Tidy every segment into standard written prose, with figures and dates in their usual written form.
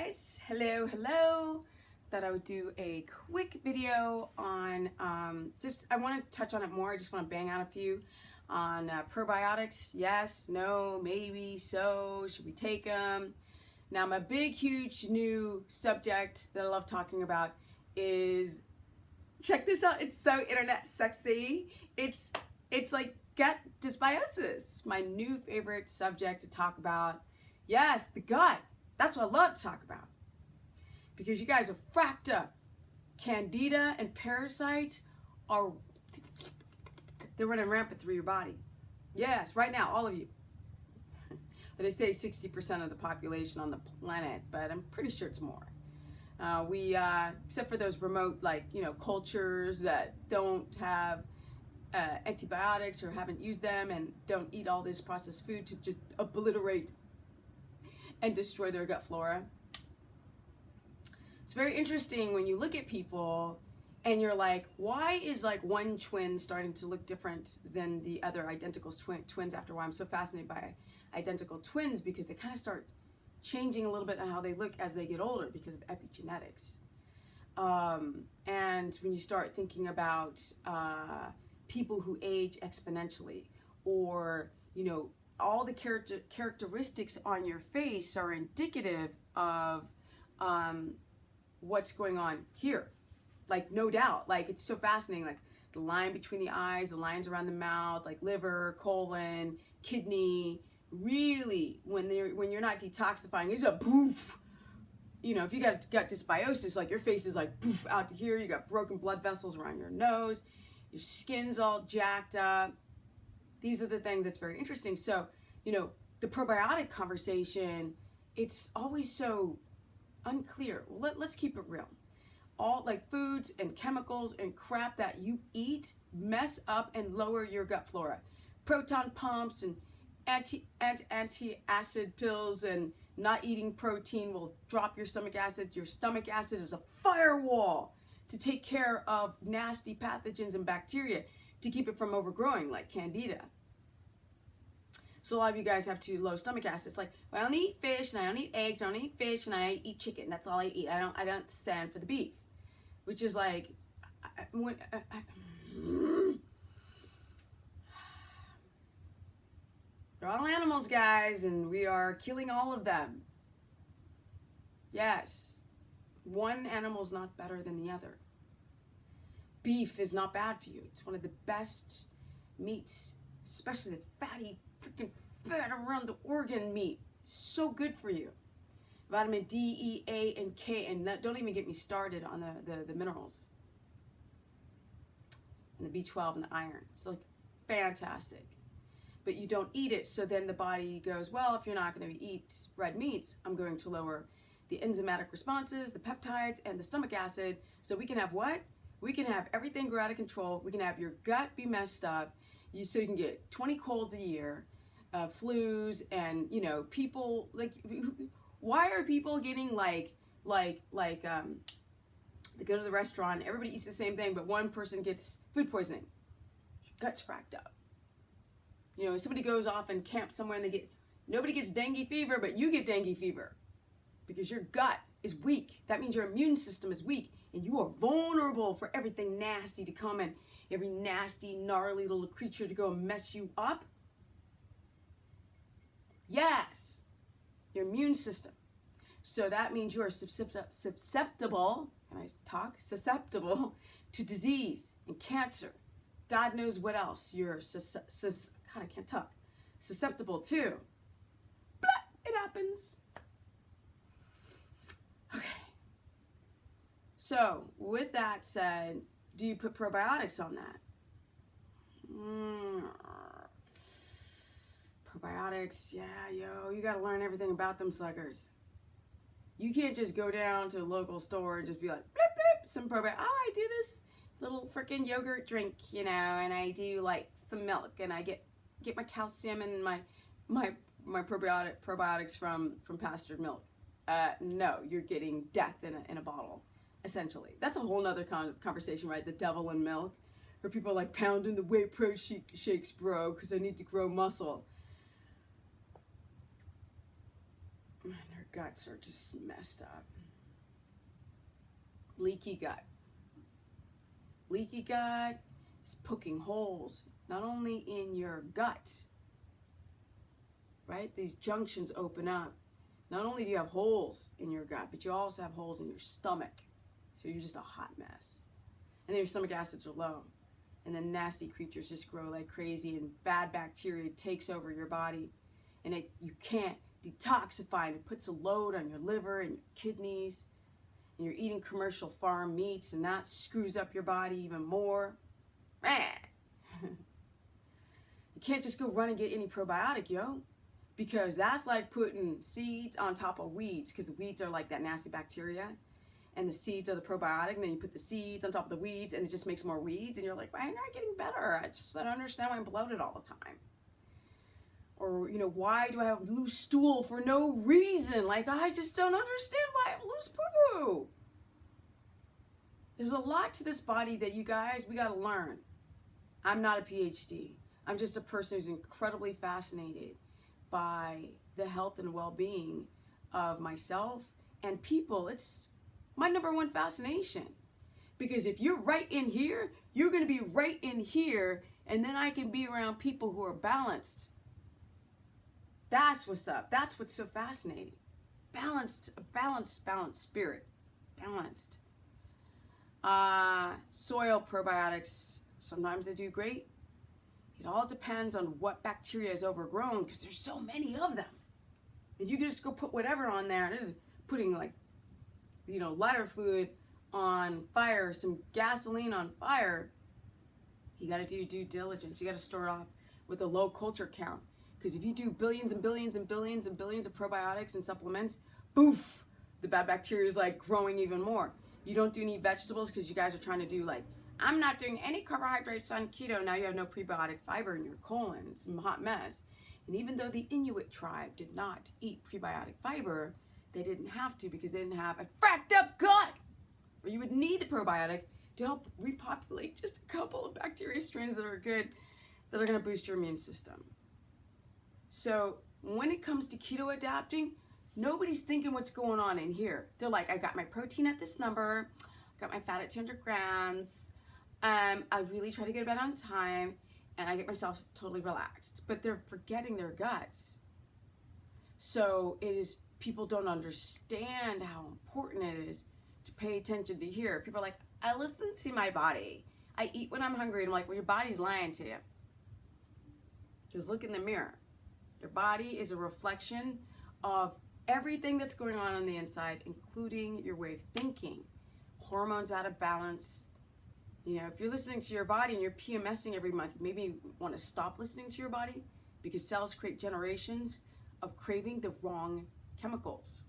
guys, hello. Thought I would do a quick video on I want to touch on it more. I just want to bang out a few on probiotics. Yes, no, maybe, so should we take them? Now my big huge new subject that I love talking about is, check this out, it's so internet sexy, it's like gut dysbiosis, my new favorite subject to talk about. Yes, the gut. That's what I love to talk about, because you guys are fracked up. Candida and parasites they're running rampant through your body. Yes, right now, all of you. They say 60% of the population on the planet, but I'm pretty sure it's more. Except for those remote, cultures that don't have antibiotics or haven't used them and don't eat all this processed food to just obliterate and destroy their gut flora. It's very interesting when you look at people and you're like, why is one twin starting to look different than the other identical twins after a while? I'm so fascinated by identical twins because they kind of start changing a little bit on how they look as they get older because of epigenetics. And when you start thinking about people who age exponentially, or all the characteristics on your face are indicative of what's going on here. No doubt. It's so fascinating. The line between the eyes, the lines around the mouth, liver, colon, kidney. Really, when you're not detoxifying, it's a poof. If you got gut dysbiosis, your face is poof out to here. You got broken blood vessels around your nose. Your skin's all jacked up. These are the things that's very interesting. So, the probiotic conversation, it's always so unclear. Let's keep it real. All foods and chemicals and crap that you eat mess up and lower your gut flora. Proton pumps and anti-acid pills and not eating protein will drop your stomach acid. Your stomach acid is a firewall to take care of nasty pathogens and bacteria to keep it from overgrowing, like candida. So a lot of you guys have too low stomach acid. It's well, I don't eat fish and I don't eat eggs, I don't eat fish and I eat chicken. That's all I eat. I don't stand for the beef, which is they're all animals, guys, and we are killing all of them. Yes, one animal's not better than the other. Beef is not bad for you. It's one of the best meats, especially the fatty, freaking fat around the organ meat. So good for you. Vitamin D, E, A, and K, and don't even get me started on the minerals. And the B12 and the iron. It's fantastic. But you don't eat it, so then the body goes, well, if you're not going to eat red meats, I'm going to lower the enzymatic responses, the peptides, and the stomach acid, so we can have what? We can have everything go out of control. We can have your gut be messed up, so you can get 20 colds a year, flus, and people why are people getting they go to the restaurant, everybody eats the same thing, but one person gets food poisoning. Your gut's fracked up. Somebody goes off and camps somewhere and nobody gets dengue fever, but you get dengue fever because your gut is weak. That means your immune system is weak and you are vulnerable for everything nasty to come in, every nasty, gnarly little creature to go and mess you up. Yes, your immune system. So that means you are susceptible, can I talk? Susceptible to disease and cancer. God knows what else you're God, I can't talk. Susceptible to. But it happens. Okay. So, with that said, do you put probiotics on that? Probiotics, yeah, you gotta learn everything about them suckers. You can't just go down to a local store and just be like, blip, blip, some probiotic. Oh, I do this little freaking yogurt drink, and I do some milk, and I get my calcium and my probiotics from pastured milk. No, you're getting death in a bottle, essentially. That's a whole nother conversation, right? The devil in milk, where people are pounding the whey pro shakes, bro, because I need to grow muscle. Their guts are just messed up. Leaky gut. Leaky gut is poking holes, not only in your gut, right? These junctions open up. Not only do you have holes in your gut, but you also have holes in your stomach. So you're just a hot mess. And then your stomach acids are low. And then nasty creatures just grow like crazy, and bad bacteria takes over your body. And you can't detoxify, and it puts a load on your liver and your kidneys. And you're eating commercial farm meats, and that screws up your body even more. You can't just go run and get any probiotic, yo. Because that's like putting seeds on top of weeds, because the weeds are like that nasty bacteria, and the seeds are the probiotic, and then you put the seeds on top of the weeds, and it just makes more weeds, and you're like, why am I not getting better? I don't understand why I'm bloated all the time. Or, why do I have loose stool for no reason? Like, I just don't understand why I have loose poo-poo. There's a lot to this body that you guys, we got to learn. I'm not a PhD. I'm just a person who's incredibly fascinated by the health and well-being of myself and people. It's my number one fascination. Because if you're right in here, you're going to be right in here, and then I can be around people who are balanced. That's what's up. That's what's so fascinating. Balanced spirit. Balanced. Soil probiotics, sometimes they do great. It all depends on what bacteria is overgrown, because there's so many of them. And you can just go put whatever on there. This is putting lighter fluid on fire, some gasoline on fire. You got to do due diligence. You got to start off with a low culture count. Because if you do billions and billions and billions and billions of probiotics and supplements, boof, the bad bacteria is like growing even more. You don't do any vegetables because you guys are trying to do I'm not doing any carbohydrates on keto. Now you have no prebiotic fiber in your colon. It's a hot mess. And even though the Inuit tribe did not eat prebiotic fiber, they didn't have to, because they didn't have a fracked up gut, or you would need the probiotic to help repopulate just a couple of bacteria strains that are good, that are going to boost your immune system. So when it comes to keto adapting, nobody's thinking what's going on in here. They're like, I got my protein at this number, I got my fat at 200 grams, I really try to get to bed on time, and I get myself totally relaxed. But they're forgetting their guts. So people don't understand how important it is to pay attention to here. People are like, I listen to my body. I eat when I'm hungry. And I'm like, well, your body's lying to you. Just look in the mirror. Your body is a reflection of everything that's going on the inside, including your way of thinking. Hormones out of balance. If you're listening to your body and you're PMSing every month, maybe you want to stop listening to your body, because cells create generations of craving the wrong chemicals.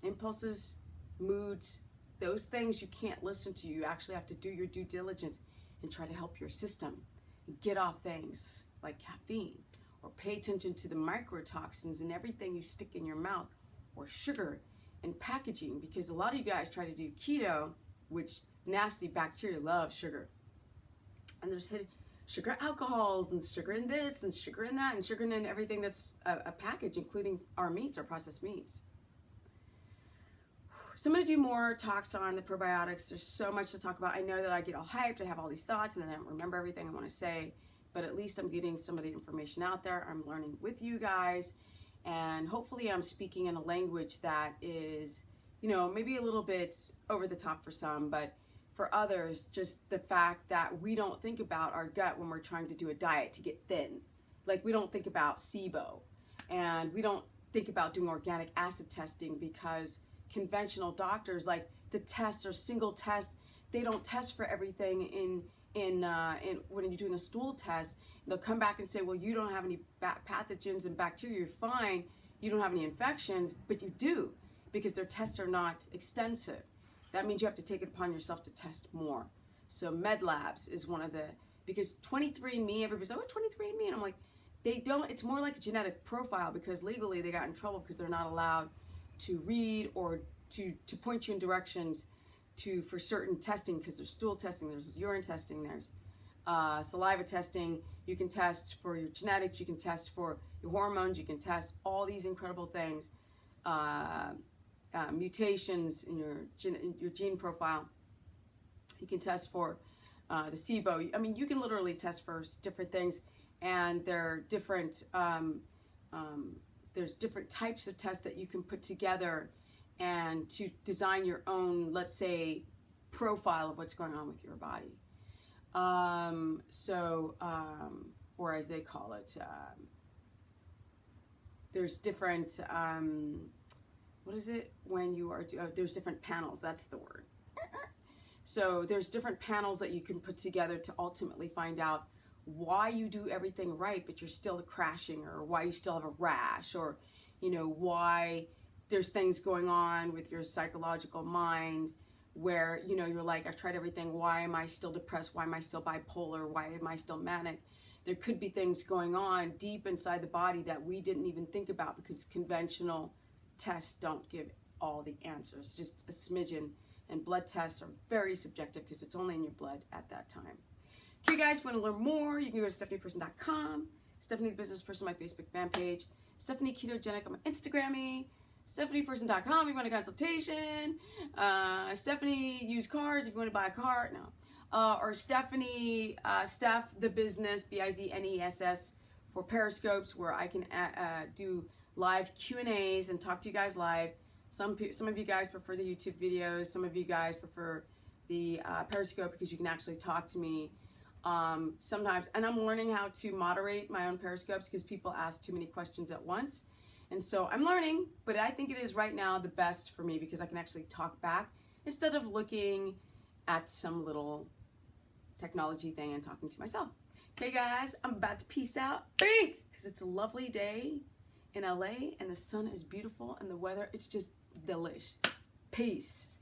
Impulses, moods, those things you can't listen to. You actually have to do your due diligence and try to help your system get off things like caffeine, or pay attention to the microtoxins and everything you stick in your mouth, or sugar and packaging, because a lot of you guys try to do keto, which nasty bacteria love sugar. And there's sugar alcohols, and sugar in this, and sugar in that, and sugar in everything that's a package, including our meats, our processed meats. So I'm going to do more talks on the probiotics. There's so much to talk about. I know that I get all hyped, I have all these thoughts, and then I don't remember everything I want to say, but at least I'm getting some of the information out there. I'm learning with you guys, and hopefully I'm speaking in a language that is, maybe a little bit over the top for some, but for others, just the fact that we don't think about our gut when we're trying to do a diet to get thin. Like, we don't think about SIBO, and we don't think about doing organic acid testing, because conventional doctors, like, the tests are single tests. They don't test for everything in when you're doing a stool test. They'll come back and say, well, you don't have any pathogens and bacteria, you're fine, you don't have any infections, but you do, because their tests are not extensive. That means you have to take it upon yourself to test more. So Med Labs is one of because 23andMe, everybody's like, oh, 23andMe, and I'm like, they don't, it's more like a genetic profile, because legally they got in trouble because they're not allowed to read or to point you in directions for certain testing, because there's stool testing, there's urine testing, there's saliva testing. You can test for your genetics, you can test for your hormones, you can test all these incredible things. mutations in your gene profile. You can test for the SIBO. I mean, you can literally test for different things, and there are different there's different types of tests that you can put together and to design your own, let's say, profile of what's going on with your body. Or as they call it, there's different, what is it when you are, there's different panels, that's the word. So there's different panels that you can put together to ultimately find out why you do everything right, but you're still crashing, or why you still have a rash, or, you know, why there's things going on with your psychological mind where, you know, you're like, I've tried everything. Why am I still depressed? Why am I still bipolar? Why am I still manic? There could be things going on deep inside the body that we didn't even think about, because conventional tests don't give all the answers, just a smidgen. And blood tests are very subjective because it's only in your blood at that time. Okay, guys, if you want to learn more, you can go to stephanieperson.com, Stephanie the Business Person, my Facebook fan page, Stephanie Ketogenic on my Instagrammy, stephanieperson.com if you want a consultation, Stephanie Used Cars if you want to buy a car, or Stephanie, Steph the Business, BIZNESS, for Periscopes, where I can do live Q&As and talk to you guys live. Some of you guys prefer the YouTube videos. Some of you guys prefer the Periscope because you can actually talk to me sometimes. And I'm learning how to moderate my own Periscopes because people ask too many questions at once. And so I'm learning, but I think it is right now the best for me because I can actually talk back instead of looking at some little technology thing and talking to myself. Okay, guys, I'm about to peace out because it's a lovely day in LA and the sun is beautiful and the weather, it's just delish. Peace.